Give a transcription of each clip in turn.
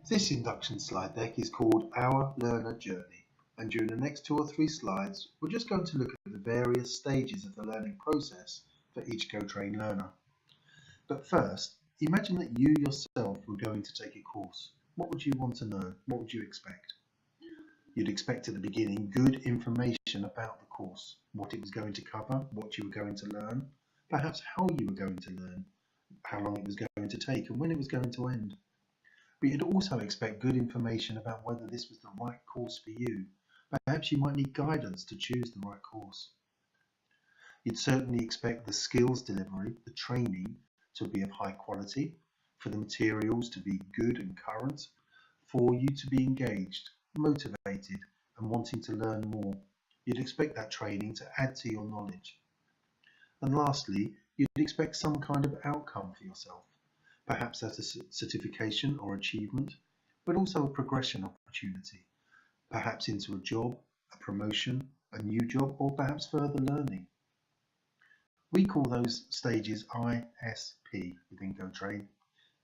This induction slide deck is called Our Learner Journey, and during the next 2 or 3 slides we're just going to look at the various stages of the learning process for each GoTrain learner. But first, imagine that you yourself were going to take a course. What would you want to know? What would you expect? You'd expect at the beginning good information about the course, what it was going to cover, what you were going to learn, perhaps how you were going to learn, how long it was going to take and when it was going to end. But you'd also expect good information about whether this was the right course for you. Perhaps you might need guidance to choose the right course. You'd certainly expect the skills delivery, the training, to be of high quality, for the materials to be good and current, for you to be engaged, motivated and wanting to learn more. You'd expect that training to add to your knowledge. And lastly, you'd expect some kind of outcome for yourself. Perhaps that's a certification or achievement, but also a progression opportunity, perhaps into a job, a promotion, a new job, or perhaps further learning. We call those stages ISP within GoTrain.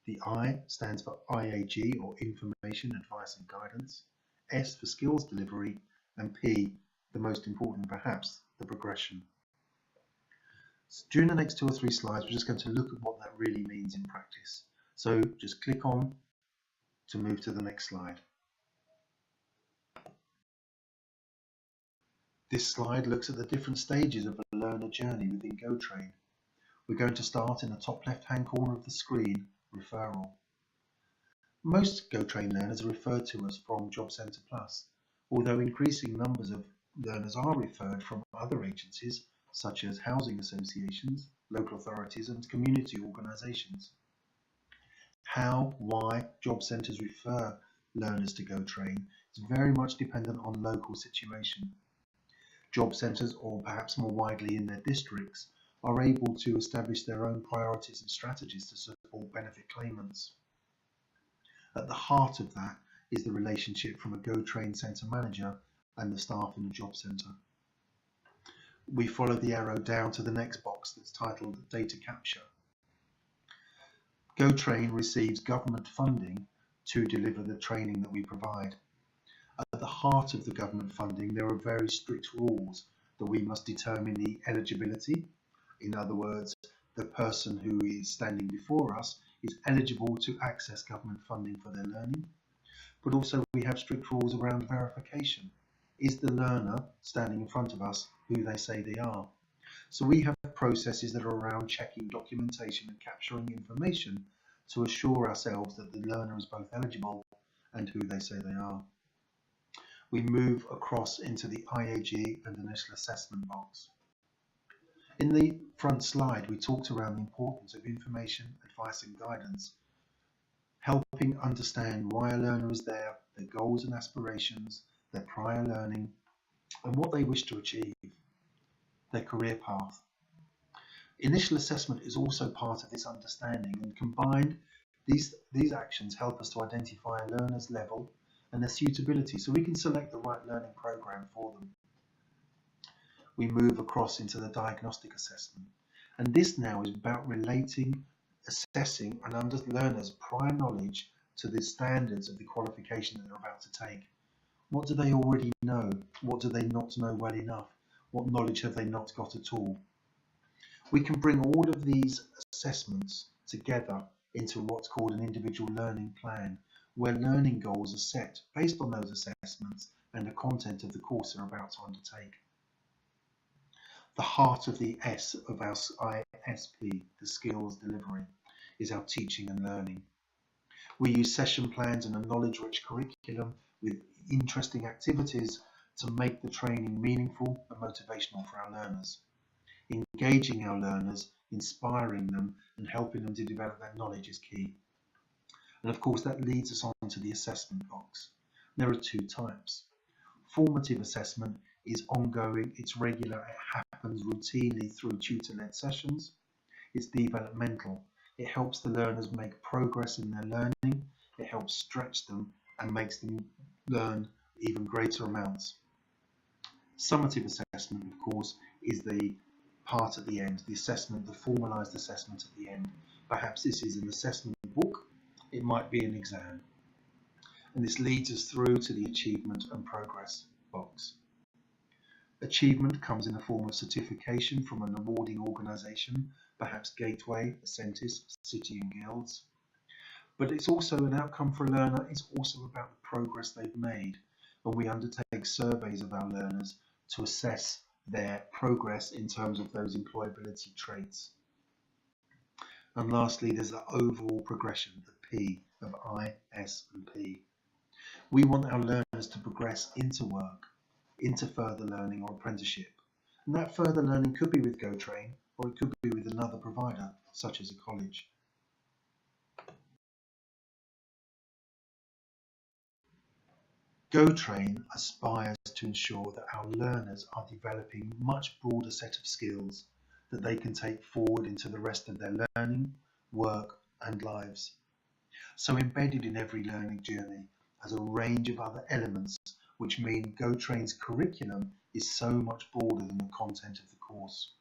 The I stands for IAG, or Information, Advice and Guidance, S for Skills Delivery, and P, the most important perhaps, the progression. So during the next 2 or 3 slides, we're just going to look at what that really means in practice. So just click on to move to the next slide. This slide looks at the different stages of a learner journey within GoTrain. We're going to start in the top left-hand corner of the screen, Referral. Most GoTrain learners are referred to us from Job Centre Plus, although increasing numbers of learners are referred from other agencies such as housing associations, local authorities and community organisations. How, why job centres refer learners to GoTrain is very much dependent on local situation. Job centres, or perhaps more widely in their districts, are able to establish their own priorities and strategies to support benefit claimants. At the heart of that is the relationship from a GoTrain centre manager and the staff in the job centre. We follow the arrow down to the next box that's titled Data Capture. GoTrain receives government funding to deliver the training that we provide. At the heart of the government funding, there are very strict rules that we must determine the eligibility. In other words, the person who is standing before us is eligible to access government funding for their learning. But also we have strict rules around verification. Is the learner standing in front of us who they say they are? So we have processes that are around checking documentation and capturing information to assure ourselves that the learner is both eligible and who they say they are. We move across into the IAG and Initial Assessment box. In the front slide, we talked around the importance of information, advice and guidance, helping understand why a learner is there, their goals and aspirations, their prior learning, and what they wish to achieve, their career path. Initial assessment is also part of this understanding, and combined, these actions help us to identify a learner's level and their suitability so we can select the right learning program for them. We move across into the Diagnostic Assessment, and this now is about relating, assessing and learners' prior knowledge to the standards of the qualification that they're about to take. What do they already know? What do they not know well enough? What knowledge have they not got at all? We can bring all of these assessments together into what's called an individual learning plan, where learning goals are set based on those assessments and the content of the course they're about to undertake. The heart of the S of our ISP, the skills delivery, is our teaching and learning. We use session plans and a knowledge-rich curriculum with interesting activities to make the training meaningful and motivational for our learners. Engaging our learners, inspiring them and helping them to develop that knowledge is key. And of course that leads us on to the assessment box. There are 2 types. Formative assessment is ongoing, it's regular, it happens routinely through tutor-led sessions. It's developmental. It helps the learners make progress in their learning, it helps stretch them and makes them learn even greater amounts. Summative assessment, of course, is the part at the end, the assessment, the formalised assessment at the end. Perhaps this is an assessment book, it might be an exam. And this leads us through to the achievement and progress box. Achievement comes in the form of certification from an awarding organisation, perhaps Gateway, Ascentis, City and Guilds. But it's also an outcome for a learner. It's also about the progress they've made. And we undertake surveys of our learners to assess their progress in terms of those employability traits. And lastly, there's the overall progression, the P of I, S and P. We want our learners to progress into work, into further learning or apprenticeship. And that further learning could be with GoTrain, or it could be with another provider, such as a college. GoTrain aspires to ensure that our learners are developing a much broader set of skills that they can take forward into the rest of their learning, work and lives. So embedded in every learning journey as a range of other elements, which mean GoTrain's curriculum is so much broader than the content of the course.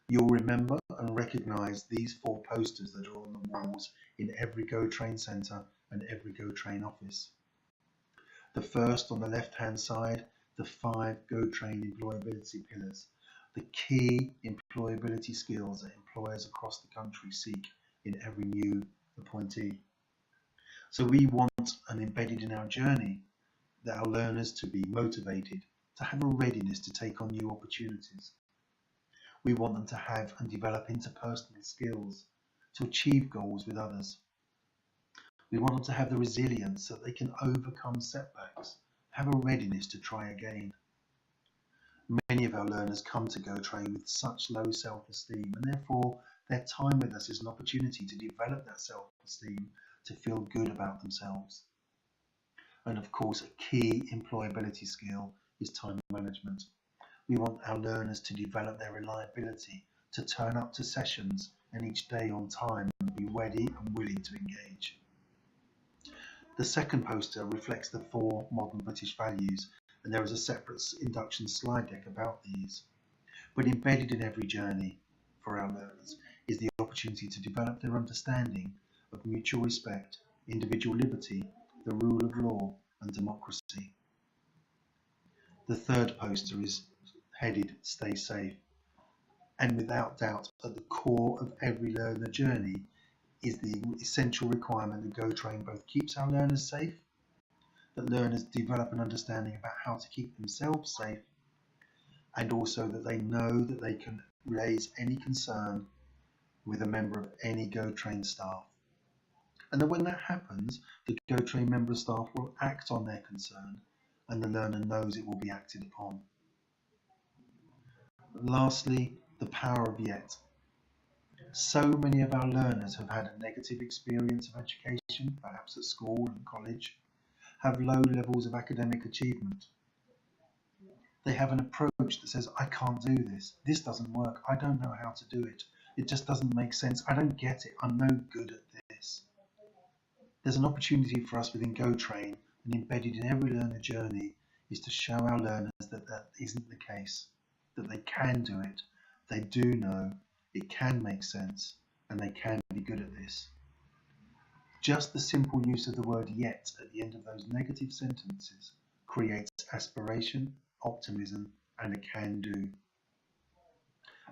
You'll remember and recognise these 4 posters that are on the walls in every GoTrain centre and every GoTrain office. The first on the left-hand side, the 5 GoTrain employability pillars, the key employability skills that employers across the country seek in every new appointee. So we want and embedded in our journey that our learners to be motivated, to have a readiness to take on new opportunities. We want them to have and develop interpersonal skills, to achieve goals with others. We want them to have the resilience that they can overcome setbacks, have a readiness to try again. Many of our learners come to GoTrain with such low self-esteem, and therefore their time with us is an opportunity to develop that self-esteem, to feel good about themselves. And of course, a key employability skill is time management. We want our learners to develop their reliability, to turn up to sessions and each day on time and be ready and willing to engage. The second poster reflects the 4 modern British values, and there is a separate induction slide deck about these. But embedded in every journey for our learners is the opportunity to develop their understanding of mutual respect, individual liberty, the rule of law and democracy. The third poster is headed Stay Safe, and without doubt at the core of every learner journey is the essential requirement that GoTrain both keeps our learners safe, that learners develop an understanding about how to keep themselves safe, and also that they know that they can raise any concern with a member of any GoTrain staff. And that when that happens, the GoTrain member of staff will act on their concern and the learner knows it will be acted upon. And lastly, the power of yet. So many of our learners have had a negative experience of education, perhaps at school and college, have low levels of academic achievement. They have an approach that says, I can't do this doesn't work, I don't know how to do it, it just doesn't make sense, I don't get it, I'm no good at this. There's an opportunity for us within GoTrain, and embedded in every learner journey is to show our learners that that isn't the case, that they can do it, they do know, it can make sense, and they can be good at this. Just the simple use of the word yet at the end of those negative sentences creates aspiration, optimism, and a can do.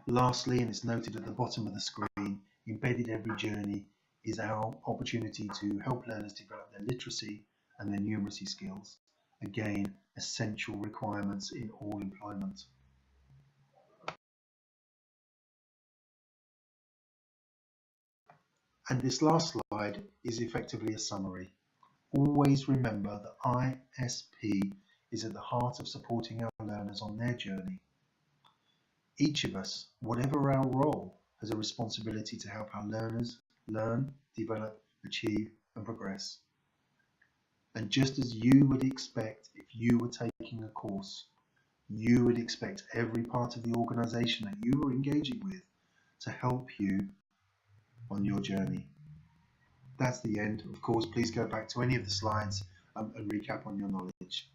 Lastly, and it's noted at the bottom of the screen, embedded every journey is our opportunity to help learners develop their literacy and their numeracy skills. Again, essential requirements in all employment. And this last slide is effectively a summary. Always remember that ISP is at the heart of supporting our learners on their journey. Each of us, whatever our role, has a responsibility to help our learners learn, develop, achieve and progress. And just as you would expect if you were taking a course, you would expect every part of the organisation that you are engaging with to help you on your journey. That's the end. Of course, please go back to any of the slides and recap on your knowledge.